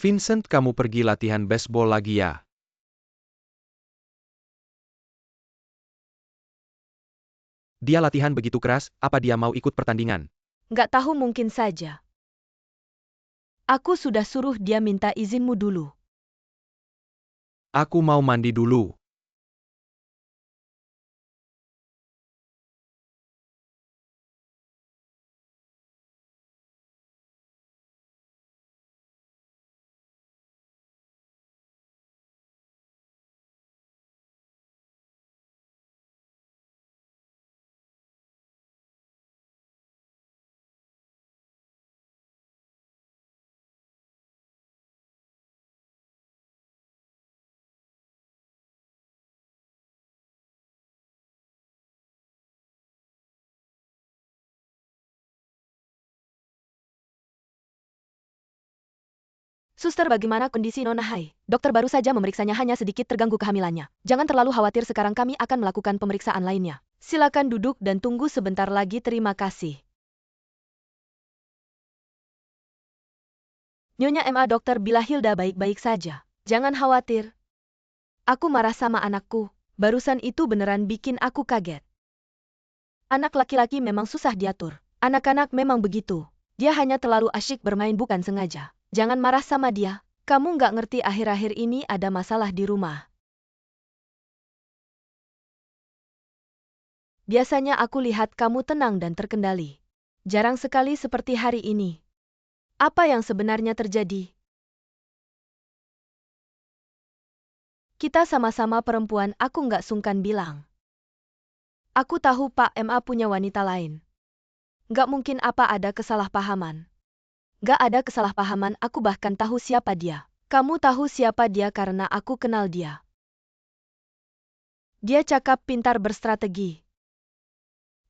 Vincent, kamu pergi latihan baseball lagi ya? Dia latihan begitu keras, apa dia mau ikut pertandingan? Nggak tahu, mungkin saja. Aku sudah suruh dia minta izinmu dulu. Aku mau mandi dulu. Suster, bagaimana kondisi Nona Hai? Dokter baru saja memeriksanya, hanya sedikit terganggu kehamilannya. Jangan terlalu khawatir, sekarang kami akan melakukan pemeriksaan lainnya. Silakan duduk dan tunggu sebentar lagi, terima kasih. Nyonya MA, dokter bila Hilda baik-baik saja. Jangan khawatir. Aku marah sama anakku. Barusan itu beneran bikin aku kaget. Anak laki-laki memang susah diatur. Anak-anak memang begitu. Dia hanya terlalu asyik bermain, bukan sengaja. Jangan marah sama dia. Kamu nggak ngerti, akhir-akhir ini ada masalah di rumah. Biasanya aku lihat kamu tenang dan terkendali. Jarang sekali seperti hari ini. Apa yang sebenarnya terjadi? Kita sama-sama perempuan, aku nggak sungkan bilang. Aku tahu Pak MA punya wanita lain. Nggak mungkin, apa ada kesalahpahaman? Nggak ada kesalahpahaman, aku bahkan tahu siapa dia. Kamu tahu siapa dia karena aku kenal dia. Dia cakap, pintar, berstrategi.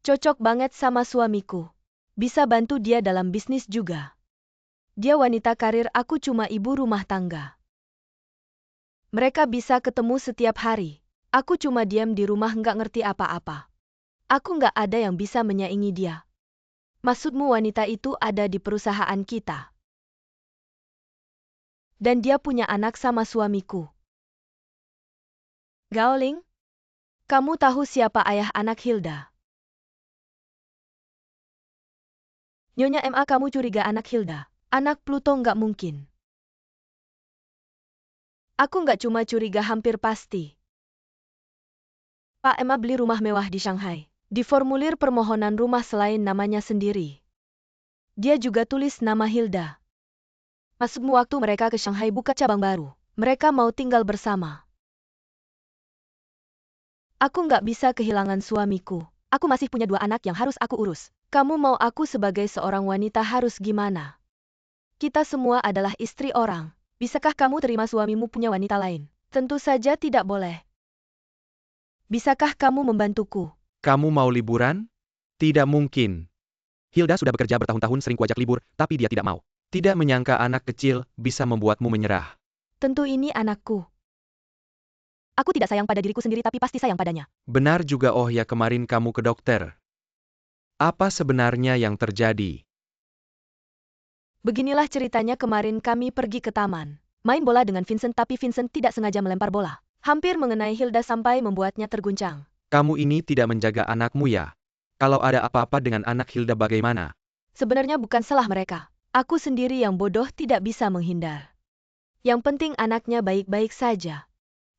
Cocok banget sama suamiku. Bisa bantu dia dalam bisnis juga. Dia wanita karir, aku cuma ibu rumah tangga. Mereka bisa ketemu setiap hari. Aku cuma diam di rumah nggak ngerti apa-apa. Aku nggak ada yang bisa menyaingi dia. Maksudmu wanita itu ada di perusahaan kita? Dan dia punya anak sama suamiku. Gaoling? Kamu tahu siapa ayah anak Hilda? Nyonya MA, kamu curiga anak Hilda? Anak Pluto? Nggak mungkin. Aku nggak cuma curiga, hampir pasti. Pak MA beli rumah mewah di Shanghai. Di formulir permohonan rumah selain namanya sendiri, dia juga tulis nama Hilda. Maksudmu waktu mereka ke Shanghai buka cabang baru, mereka mau tinggal bersama? Aku nggak bisa kehilangan suamiku. Aku masih punya 2 anak yang harus aku urus. Kamu mau aku sebagai seorang wanita harus gimana? Kita semua adalah istri orang. Bisakah kamu terima suamimu punya wanita lain? Tentu saja tidak boleh. Bisakah kamu membantuku? Kamu mau liburan? Tidak mungkin. Hilda sudah bekerja bertahun-tahun, sering kuajak libur, tapi dia tidak mau. Tidak menyangka anak kecil bisa membuatmu menyerah. Tentu ini anakku. Aku tidak sayang pada diriku sendiri, tapi pasti sayang padanya. Benar juga. Oh ya, kemarin kamu ke dokter. Apa sebenarnya yang terjadi? Beginilah ceritanya, kemarin kami pergi ke taman. Main bola dengan Vincent, tapi Vincent tidak sengaja melempar bola. Hampir mengenai Hilda sampai membuatnya terguncang. Kamu ini tidak menjaga anakmu ya? Kalau ada apa-apa dengan anak Hilda bagaimana? Sebenarnya bukan salah mereka. Aku sendiri yang bodoh, tidak bisa menghindar. Yang penting anaknya baik-baik saja.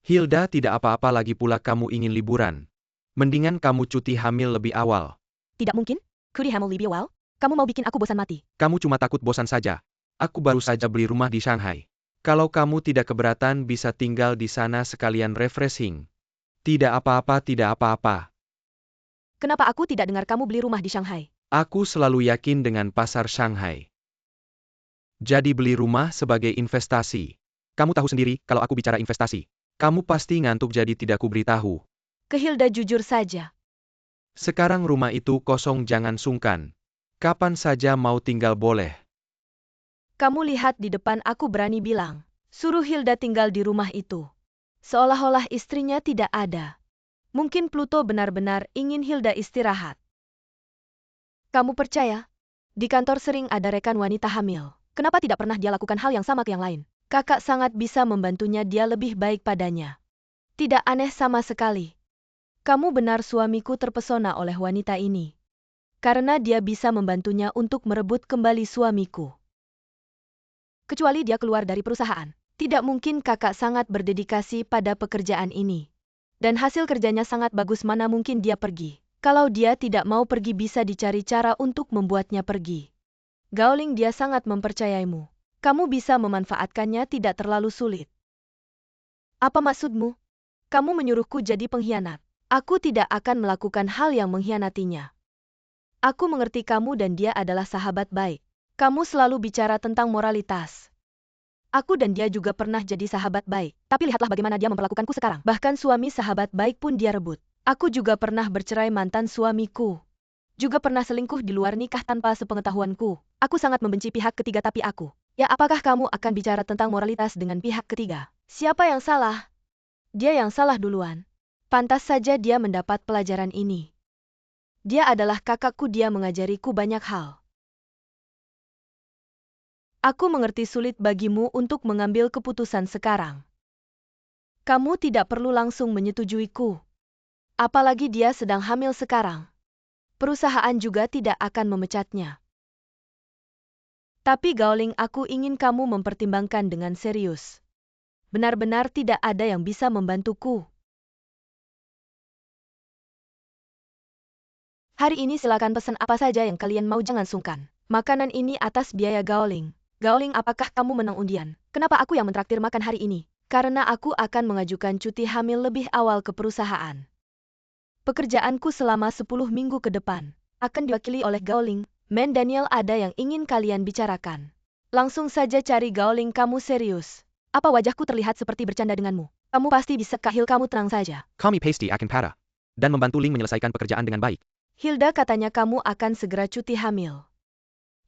Hilda tidak apa-apa, lagi pula kamu ingin liburan. Mendingan kamu cuti hamil lebih awal. Tidak mungkin. Could he hamil lebih awal? Kamu mau bikin aku bosan mati. Kamu cuma takut bosan saja. Aku baru saja beli rumah di Shanghai. Kalau kamu tidak keberatan bisa tinggal di sana sekalian refreshing. Tidak apa-apa, tidak apa-apa. Kenapa aku tidak dengar kamu beli rumah di Shanghai? Aku selalu yakin dengan pasar Shanghai. Jadi beli rumah sebagai investasi. Kamu tahu sendiri, kalau aku bicara investasi, kamu pasti ngantuk, jadi tidak kuberitahu. Ke Hilda jujur saja. Sekarang rumah itu kosong, jangan sungkan. Kapan saja mau tinggal boleh. Kamu lihat di depan, aku berani bilang. Suruh Hilda tinggal di rumah itu. Seolah-olah istrinya tidak ada. Mungkin Pluto benar-benar ingin Hilda istirahat. Kamu percaya? Di kantor sering ada rekan wanita hamil. Kenapa tidak pernah dia lakukan hal yang sama ke yang lain? Kakak sangat bisa membantunya, dia lebih baik padanya. Tidak aneh sama sekali. Kamu benar, suamiku terpesona oleh wanita ini. Karena dia bisa membantunya untuk merebut kembali suamiku. Kecuali dia keluar dari perusahaan. Tidak mungkin, kakak sangat berdedikasi pada pekerjaan ini. Dan hasil kerjanya sangat bagus, mana mungkin dia pergi. Kalau dia tidak mau pergi, bisa dicari cara untuk membuatnya pergi. Gaoling, dia sangat mempercayaimu. Kamu bisa memanfaatkannya, tidak terlalu sulit. Apa maksudmu? Kamu menyuruhku jadi pengkhianat. Aku tidak akan melakukan hal yang mengkhianatinya. Aku mengerti kamu dan dia adalah sahabat baik. Kamu selalu bicara tentang moralitas. Aku dan dia juga pernah jadi sahabat baik. Tapi lihatlah bagaimana dia memperlakukanku sekarang. Bahkan suami sahabat baik pun dia rebut. Aku juga pernah bercerai, mantan suamiku juga pernah selingkuh di luar nikah tanpa sepengetahuanku. Aku sangat membenci pihak ketiga, tapi aku. Ya, apakah kamu akan bicara tentang moralitas dengan pihak ketiga? Siapa yang salah? Dia yang salah duluan. Pantas saja dia mendapat pelajaran ini. Dia adalah kakakku, dia mengajariku banyak hal. Aku mengerti sulit bagimu untuk mengambil keputusan sekarang. Kamu tidak perlu langsung menyetujuiku. Apalagi dia sedang hamil sekarang. Perusahaan juga tidak akan memecatnya. Tapi Gaoling, aku ingin kamu mempertimbangkan dengan serius. Benar-benar tidak ada yang bisa membantuku. Hari ini silakan pesan apa saja yang kalian mau, jangan sungkan. Makanan ini atas biaya Gaoling. Gaoling, apakah kamu menang undian? Kenapa aku yang mentraktir makan hari ini? Karena aku akan mengajukan cuti hamil lebih awal ke perusahaan. Pekerjaanku selama 10 minggu ke depan akan diwakili oleh Gaoling. Men Daniel, ada yang ingin kalian bicarakan. Langsung saja cari Gaoling, kamu serius? Apa wajahku terlihat seperti bercanda denganmu? Kamu pasti bisa, Kahil, kamu tenang saja. Kami pasti akan para. Dan membantu Ling menyelesaikan pekerjaan dengan baik. Hilda katanya kamu akan segera cuti hamil.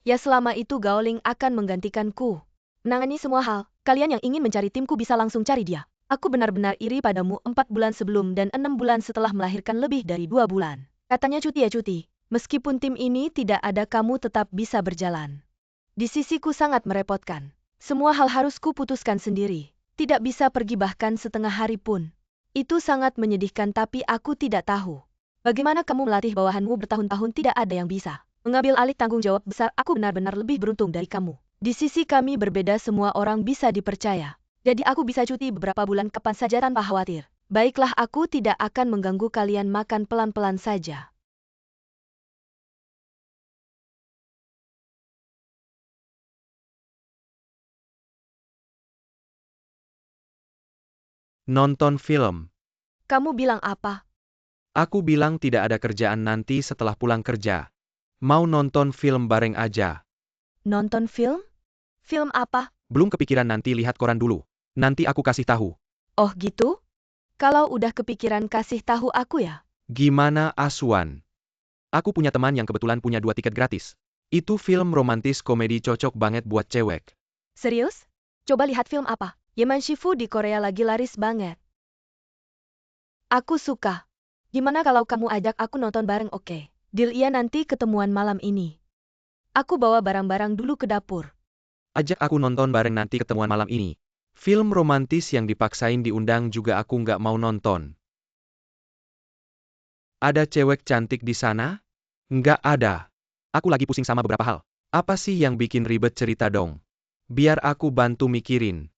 Ya, selama itu Gaoling akan menggantikanku. Menangani semua hal. Kalian yang ingin mencari timku bisa langsung cari dia. Aku benar-benar iri padamu. 4 bulan sebelum dan 6 bulan setelah melahirkan, lebih dari 2 bulan. Katanya cuti ya cuti. Meskipun tim ini tidak ada, kamu tetap bisa berjalan. Di sisiku sangat merepotkan. Semua hal harus kuputuskan sendiri. Tidak bisa pergi bahkan setengah hari pun. Itu sangat menyedihkan, tapi aku tidak tahu. Bagaimana kamu melatih bawahanmu bertahun-tahun, tidak ada yang bisa mengambil alih tanggung jawab besar. Aku benar-benar lebih beruntung dari kamu. Di sisi kami berbeda, semua orang bisa dipercaya. Jadi aku bisa cuti beberapa bulan kapan saja tanpa khawatir. Baiklah, aku tidak akan mengganggu kalian, makan pelan-pelan saja. Nonton film. Kamu bilang apa? Aku bilang tidak ada kerjaan nanti setelah pulang kerja. Mau nonton film bareng aja. Nonton film? Film apa? Belum kepikiran, nanti lihat koran dulu. Nanti aku kasih tahu. Oh gitu? Kalau udah kepikiran kasih tahu aku ya. Gimana, Aswan? Aku punya teman yang kebetulan punya 2 tiket gratis. Itu film romantis komedi, cocok banget buat cewek. Serius? Coba lihat film apa? Yeman Shifu di Korea lagi laris banget. Aku suka. Gimana kalau kamu ajak aku nonton bareng, oke? Deal, iya, nanti ketemuan malam ini. Aku bawa barang-barang dulu ke dapur. Ajak aku nonton bareng, nanti ketemuan malam ini. Film romantis yang dipaksain diundang juga aku nggak mau nonton. Ada cewek cantik di sana? Nggak ada. Aku lagi pusing sama beberapa hal. Apa sih yang bikin ribet, cerita dong. Biar aku bantu mikirin.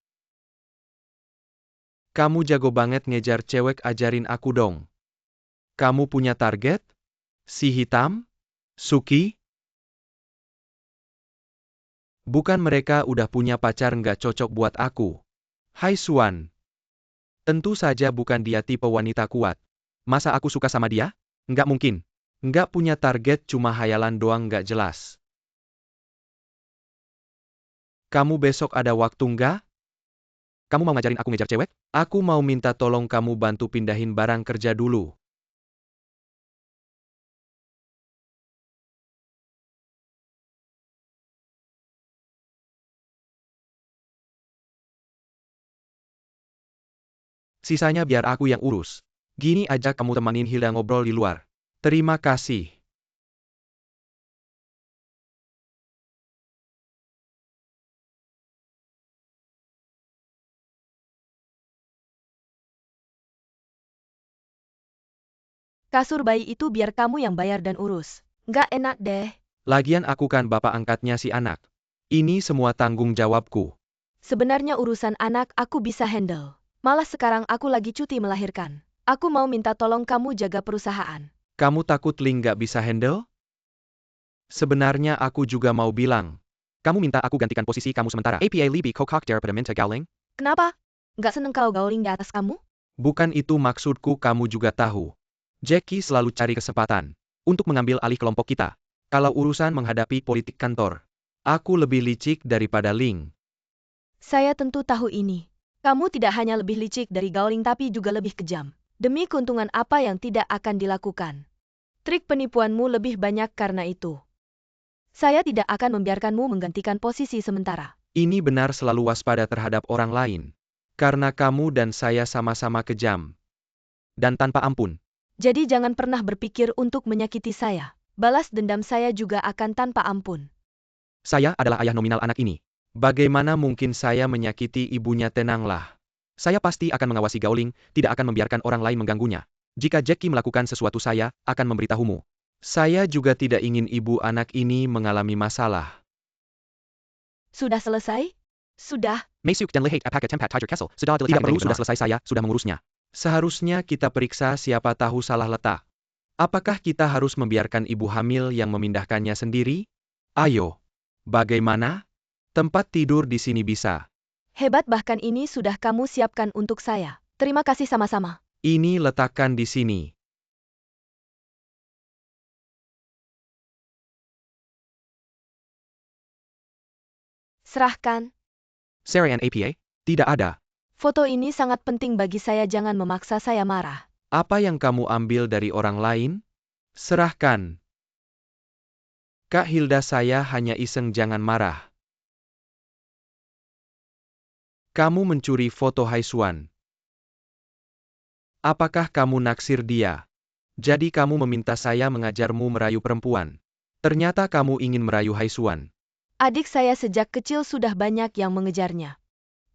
Kamu jago banget ngejar cewek, ajarin aku dong. Kamu punya target? Si hitam? Suki? Bukan, mereka udah punya pacar, nggak cocok buat aku. Hai Swan. Tentu saja bukan, dia tipe wanita kuat. Masa aku suka sama dia? Nggak mungkin. Nggak punya target, cuma hayalan doang, nggak jelas. Kamu besok ada waktu nggak? Kamu mau ngajarin aku ngejar cewek? Aku mau minta tolong kamu bantu pindahin barang kerja dulu. Sisanya biar aku yang urus. Gini aja, kamu temanin Hilda ngobrol di luar. Terima kasih. Kasur bayi itu biar kamu yang bayar dan urus. Nggak enak deh. Lagian aku kan bapak angkatnya si anak. Ini semua tanggung jawabku. Sebenarnya urusan anak aku bisa handle. Malah sekarang aku lagi cuti melahirkan. Aku mau minta tolong kamu jaga perusahaan. Kamu takut Ling nggak bisa handle? Sebenarnya aku juga mau bilang. Kamu minta aku gantikan posisi kamu sementara. APA lebih kokok daripada minta Gowling? Kenapa? Nggak seneng kalau Gowling di atas kamu? Bukan itu maksudku, kamu juga tahu. Jackie selalu cari kesempatan untuk mengambil alih kelompok kita. Kalau urusan menghadapi politik kantor, aku lebih licik daripada Ling. Saya tentu tahu ini. Kamu tidak hanya lebih licik dari Gowling tapi juga lebih kejam. Demi keuntungan apa yang tidak akan dilakukan. Trik penipuanmu lebih banyak karena itu. Saya tidak akan membiarkanmu menggantikan posisi sementara. Ini benar, selalu waspada terhadap orang lain. Karena kamu dan saya sama-sama kejam. Dan tanpa ampun. Jadi jangan pernah berpikir untuk menyakiti saya. Balas dendam saya juga akan tanpa ampun. Saya adalah ayah nominal anak ini. Bagaimana mungkin saya menyakiti ibunya? Tenanglah. Saya pasti akan mengawasi Gowling, tidak akan membiarkan orang lain mengganggunya. Jika Jackie melakukan sesuatu, saya akan memberitahumu. Saya juga tidak ingin ibu anak ini mengalami masalah. Sudah selesai? Sudah. Masuk dan lihat apakah tempat tiger Kessel sudah Tidak perlu, sudah selesai, saya sudah mengurusnya. Seharusnya kita periksa, siapa tahu salah letak. Apakah kita harus membiarkan ibu hamil yang memindahkannya sendiri? Ayo. Bagaimana? Tempat tidur di sini bisa. Hebat, bahkan ini sudah kamu siapkan untuk saya. Terima kasih sama-sama. Ini letakkan di sini. Serahkan. Sarah Ann APA? Tidak ada. Foto ini sangat penting bagi saya, jangan memaksa saya marah. Apa yang kamu ambil dari orang lain? Serahkan. Kak Hilda, saya hanya iseng, jangan marah. Kamu mencuri foto Haisuan. Apakah kamu naksir dia? Jadi kamu meminta saya mengajarmu merayu perempuan. Ternyata kamu ingin merayu Haisuan. Adik saya sejak kecil sudah banyak yang mengejarnya.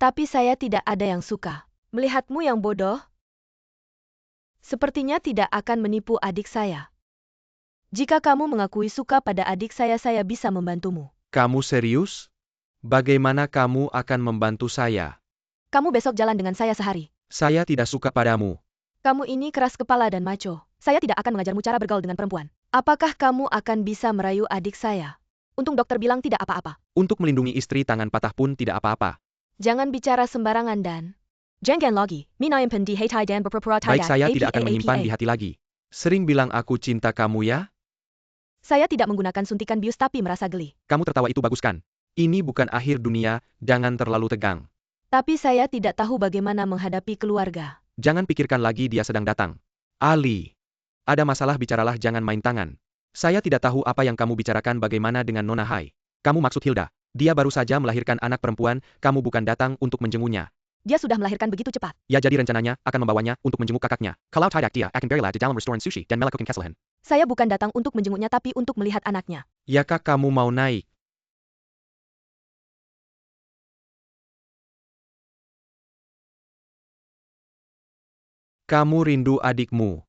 Tapi saya tidak ada yang suka. Melihatmu yang bodoh? Sepertinya tidak akan menipu adik saya. Jika kamu mengakui suka pada adik saya bisa membantumu. Kamu serius? Bagaimana kamu akan membantu saya? Kamu besok jalan dengan saya sehari. Saya tidak suka padamu. Kamu ini keras kepala dan maco. Saya tidak akan mengajarmu cara bergaul dengan perempuan. Apakah kamu akan bisa merayu adik saya? Untung dokter bilang tidak apa-apa. Untuk melindungi istri, tangan patah pun tidak apa-apa. Jangan bicara sembarangan dan... Jangan lagi, minayampan di hatai dan berpura-pura Baik, saya tidak akan menyimpan di hati lagi. Sering bilang aku cinta kamu ya? Saya tidak menggunakan suntikan bius tapi merasa geli. Kamu tertawa, itu bagus kan? Ini bukan akhir dunia, jangan terlalu tegang. Tapi saya tidak tahu bagaimana menghadapi keluarga. Jangan pikirkan lagi, dia sedang datang. Ali. Ada masalah, bicaralah, jangan main tangan. Saya tidak tahu apa yang kamu bicarakan. Bagaimana dengan Nona Hai? Kamu maksud Hilda? Dia baru saja melahirkan anak perempuan, kamu bukan datang untuk menjenguknya. Dia sudah melahirkan begitu cepat. Ya, jadi rencananya akan membawanya untuk menjenguk kakaknya. Kalau tidak, dia akan berilah di dalam restoran sushi dan melakukan kesalahan. Saya bukan datang untuk menjenguknya tapi untuk melihat anaknya. Ya kak, kamu mau naik? Kamu rindu adikmu.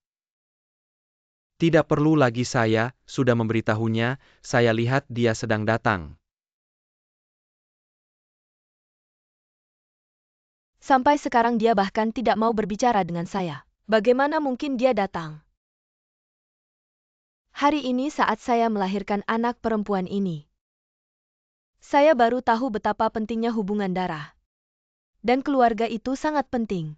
Tidak perlu lagi, saya sudah memberitahunya, saya lihat dia sedang datang. Sampai sekarang dia bahkan tidak mau berbicara dengan saya. Bagaimana mungkin dia datang? Hari ini saat saya melahirkan anak perempuan ini. Saya baru tahu betapa pentingnya hubungan darah. Dan keluarga itu sangat penting.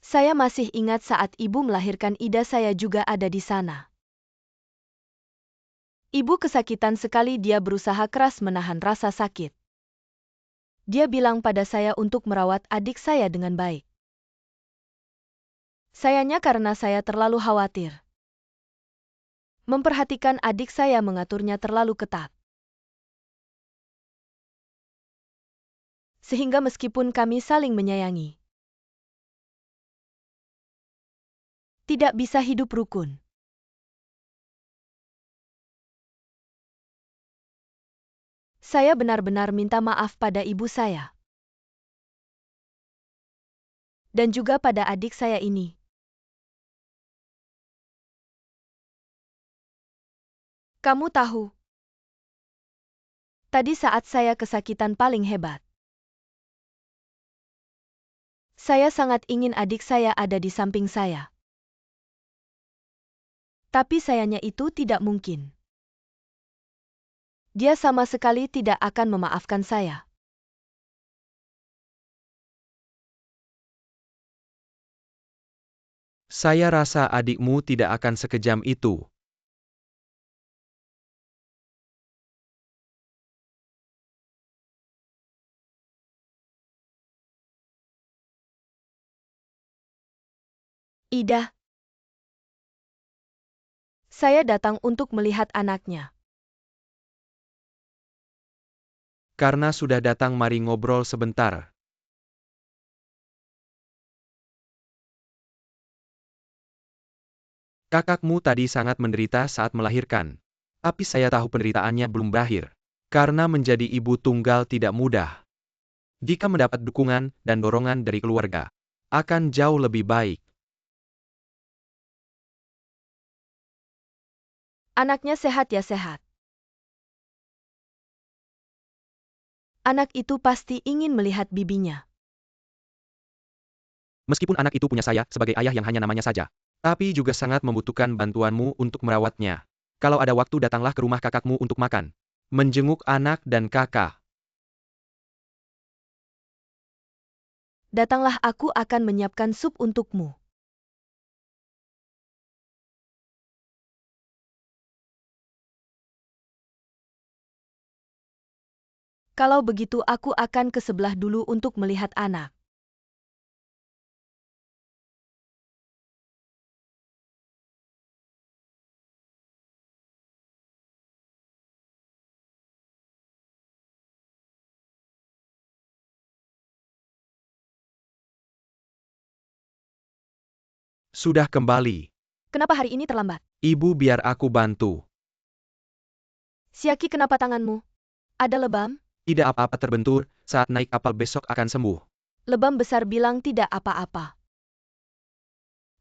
Saya masih ingat saat ibu melahirkan Ida, saya juga ada di sana. Ibu kesakitan sekali, dia berusaha keras menahan rasa sakit. Dia bilang pada saya untuk merawat adik saya dengan baik. Sayangnya karena saya terlalu khawatir. Memperhatikan adik saya, mengaturnya terlalu ketat. Sehingga meskipun kami saling menyayangi, tidak bisa hidup rukun. Saya benar-benar minta maaf pada ibu saya. Dan juga pada adik saya ini. Kamu tahu, tadi saat saya kesakitan paling hebat, saya sangat ingin adik saya ada di samping saya. Tapi sayangnya itu tidak mungkin. Dia sama sekali tidak akan memaafkan saya. Saya rasa adikmu tidak akan sekejam itu. Ida, saya datang untuk melihat anaknya. Karena sudah datang, mari ngobrol sebentar. Kakakmu tadi sangat menderita saat melahirkan. Tapi saya tahu penderitaannya belum berakhir. Karena menjadi ibu tunggal tidak mudah. Jika mendapat dukungan dan dorongan dari keluarga, akan jauh lebih baik. Anaknya sehat ya sehat. Anak itu pasti ingin melihat bibinya. Meskipun anak itu punya saya sebagai ayah yang hanya namanya saja. Tapi juga sangat membutuhkan bantuanmu untuk merawatnya. Kalau ada waktu datanglah ke rumah kakakmu untuk makan. Menjenguk anak dan kakak. Datanglah, aku akan menyiapkan sup untukmu. Kalau begitu aku akan ke sebelah dulu untuk melihat anak. Sudah kembali. Kenapa hari ini terlambat? Ibu, biar aku bantu. Siaki, kenapa tanganmu? Ada lebam? Tidak apa-apa, terbentur, saat naik kapal besok akan sembuh. Lebam besar bilang tidak apa-apa.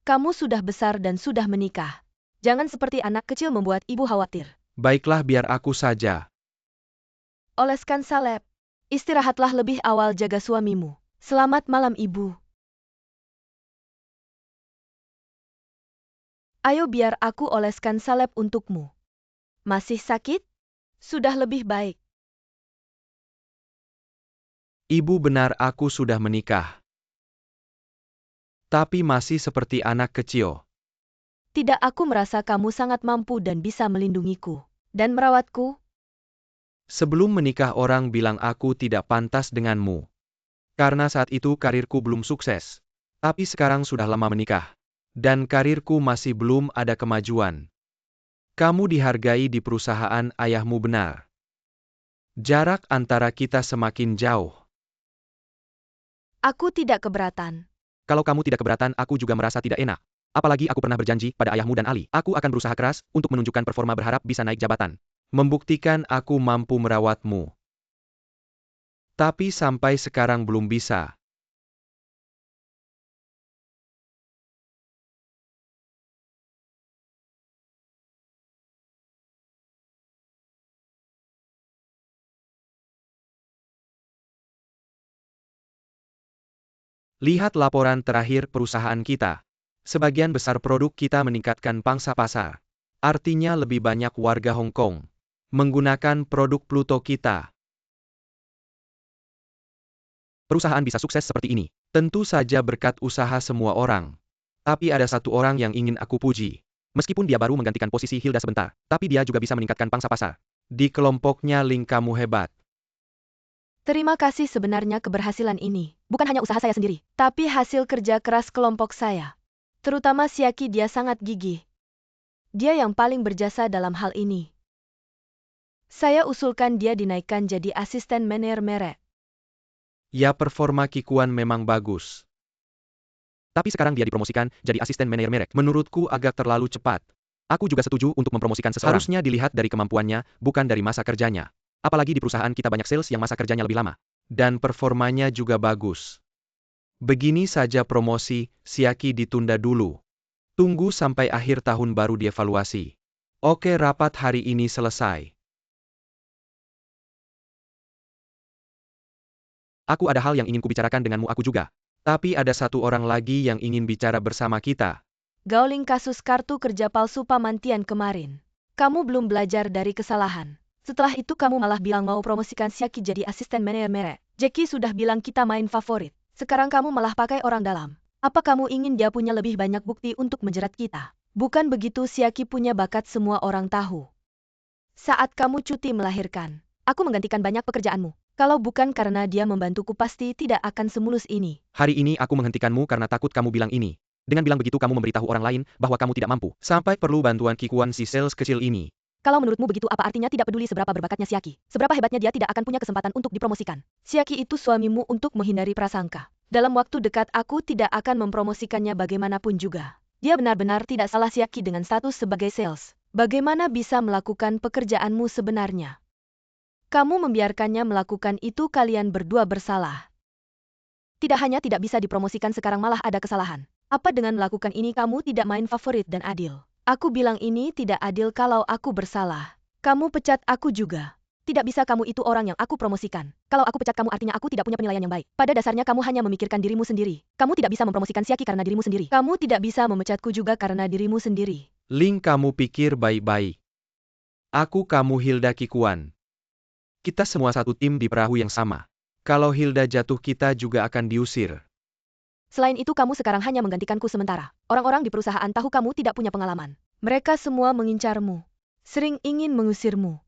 Kamu sudah besar dan sudah menikah. Jangan seperti anak kecil membuat ibu khawatir. Baiklah, biar aku saja. Oleskan salep. Istirahatlah lebih awal, jaga suamimu. Selamat malam, ibu. Ayo biar aku oleskan salep untukmu. Masih sakit? Sudah lebih baik. Ibu, benar aku sudah menikah. Tapi masih seperti anak kecil. Tidak, aku merasa kamu sangat mampu dan bisa melindungiku. Dan merawatku. Sebelum menikah orang bilang aku tidak pantas denganmu. Karena saat itu karirku belum sukses. Tapi sekarang sudah lama menikah. Dan karirku masih belum ada kemajuan. Kamu dihargai di perusahaan ayahmu, benar. Jarak antara kita semakin jauh. Aku tidak keberatan. Kalau kamu tidak keberatan, aku juga merasa tidak enak. Apalagi aku pernah berjanji pada ayahmu dan Ali. Aku akan berusaha keras untuk menunjukkan performa, berharap bisa naik jabatan. Membuktikan aku mampu merawatmu. Tapi sampai sekarang belum bisa. Lihat laporan terakhir perusahaan kita. Sebagian besar produk kita meningkatkan pangsa pasar. Artinya lebih banyak warga Hong Kong menggunakan produk Pluto kita. Perusahaan bisa sukses seperti ini. Tentu saja berkat usaha semua orang. Tapi ada satu orang yang ingin aku puji. Meskipun dia baru menggantikan posisi Hilda sebentar, tapi dia juga bisa meningkatkan pangsa pasar. Di kelompoknya Ling, kamu hebat. Terima kasih, sebenarnya keberhasilan ini bukan hanya usaha saya sendiri, tapi hasil kerja keras kelompok saya. Terutama Siaki, dia sangat gigih. Dia yang paling berjasa dalam hal ini. Saya usulkan dia dinaikkan jadi asisten manajer merek. Ya, performa Kikuan memang bagus. Tapi sekarang dia dipromosikan jadi asisten manajer merek. Menurutku agak terlalu cepat. Aku juga setuju untuk mempromosikan seseorang. Harusnya dilihat dari kemampuannya, bukan dari masa kerjanya. Apalagi di perusahaan kita banyak sales yang masa kerjanya lebih lama. Dan performanya juga bagus. Begini saja promosi, Siaki ditunda dulu. Tunggu sampai akhir tahun baru dievaluasi. Oke, rapat hari ini selesai. Aku ada hal yang ingin kubicarakan denganmu aku juga. Tapi ada satu orang lagi yang ingin bicara bersama kita. Gauling kasus kartu kerja palsu Pamantian kemarin. Kamu belum belajar dari kesalahan. Setelah itu kamu malah bilang mau promosikan Siaki jadi asisten manajer. Jackie sudah bilang kita main favorit. Sekarang kamu malah pakai orang dalam. Apa kamu ingin dia punya lebih banyak bukti untuk menjerat kita? Bukan begitu, Siaki punya bakat, semua orang tahu. Saat kamu cuti melahirkan, aku menggantikan banyak pekerjaanmu. Kalau bukan karena dia membantuku pasti tidak akan semulus ini. Hari ini aku menghentikanmu karena takut kamu bilang ini. Dengan bilang begitu kamu memberitahu orang lain bahwa kamu tidak mampu. Sampai perlu bantuan Kikuan si sales kecil ini. Kalau menurutmu begitu, apa artinya tidak peduli seberapa berbakatnya Siaki? Seberapa hebatnya dia tidak akan punya kesempatan untuk dipromosikan? Siaki itu suamimu untuk menghindari prasangka. Dalam waktu dekat aku tidak akan mempromosikannya bagaimanapun juga. Dia benar-benar tidak salah, Siaki dengan status sebagai sales. Bagaimana bisa melakukan pekerjaanmu sebenarnya? Kamu membiarkannya melakukan itu, kalian berdua bersalah. Tidak hanya tidak bisa dipromosikan, sekarang malah ada kesalahan. Apa dengan melakukan ini kamu tidak main favorit dan adil? Aku bilang ini tidak adil kalau aku bersalah. Kamu pecat aku juga. Tidak bisa, kamu itu orang yang aku promosikan. Kalau aku pecat kamu artinya aku tidak punya penilaian yang baik. Pada dasarnya kamu hanya memikirkan dirimu sendiri. Kamu tidak bisa mempromosikan Siaki karena dirimu sendiri. Kamu tidak bisa memecatku juga karena dirimu sendiri. Ling, kamu pikir baik-baik. Aku kamu Hilda Kikuan. Kita semua satu tim di perahu yang sama. Kalau Hilda jatuh kita juga akan diusir. Selain itu kamu sekarang hanya menggantikanku sementara. Orang-orang di perusahaan tahu kamu tidak punya pengalaman. Mereka semua mengincarmu. Sering ingin mengusirmu.